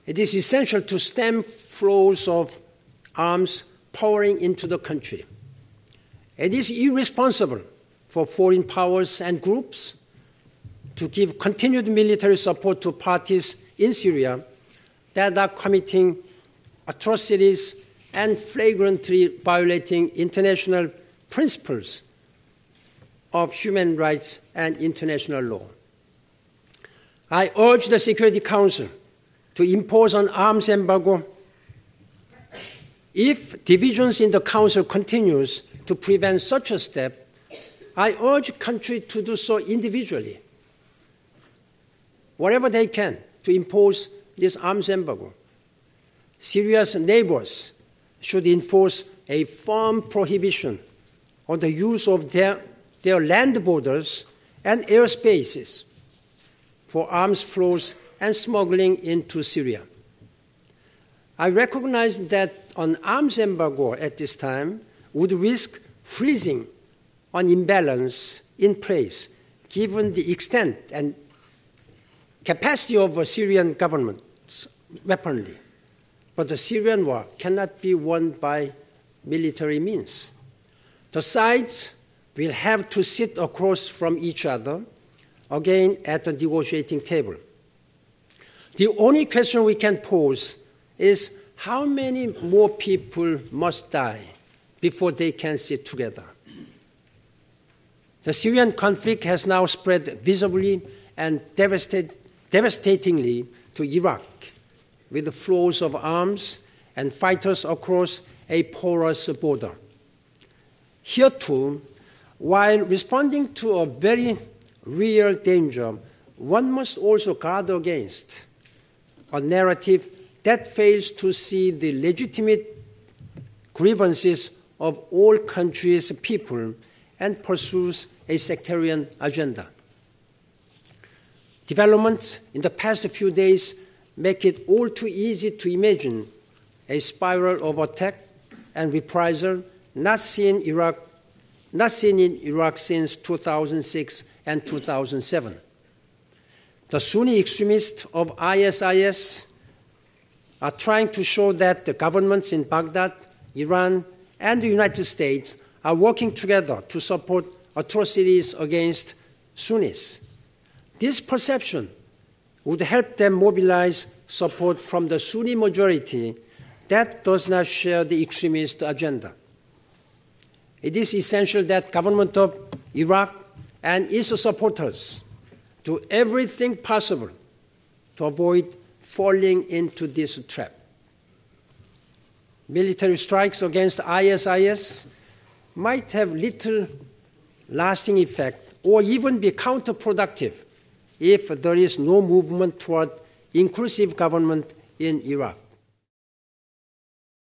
It is essential to stem flows of arms pouring into the country. It is irresponsible for foreign powers and groups to give continued military support to parties in Syria that are committing atrocities and flagrantly violating international principles of human rights and international law. I urge the Security Council to impose an arms embargo. If divisions in the Council continues to prevent such a step, I urge countries to do so individually, whatever they can, to impose this arms embargo. Syria's neighbors should enforce a firm prohibition on the use of their land borders and airspaces for arms flows and smuggling into Syria. I recognize that an arms embargo at this time would risk freezing an imbalance in place, given the extent and capacity of the Syrian government's weaponry. But the Syrian war cannot be won by military means. The sides will have to sit across from each other, again at the negotiating table. The only question we can pose is how many more people must die before they can sit together. The Syrian conflict has now spread visibly and devastatingly to Iraq, with flows of arms and fighters across a porous border. Here too, while responding to a very real danger, one must also guard against a narrative that fails to see the legitimate grievances of all countries' people and pursues a sectarian agenda. Developments in the past few days make it all too easy to imagine a spiral of attack and reprisal not seen in Iraq since 2006 and 2007. The Sunni extremists of ISIS are trying to show that the governments in Baghdad, Iran, and the United States are working together to support atrocities against Sunnis. This perception would help them mobilize support from the Sunni majority that does not share the extremist agenda. It is essential that government of Iraq and its supporters do everything possible to avoid falling into this trap. Military strikes against ISIS might have little lasting effect or even be counterproductive if there is no movement toward inclusive government in Iraq.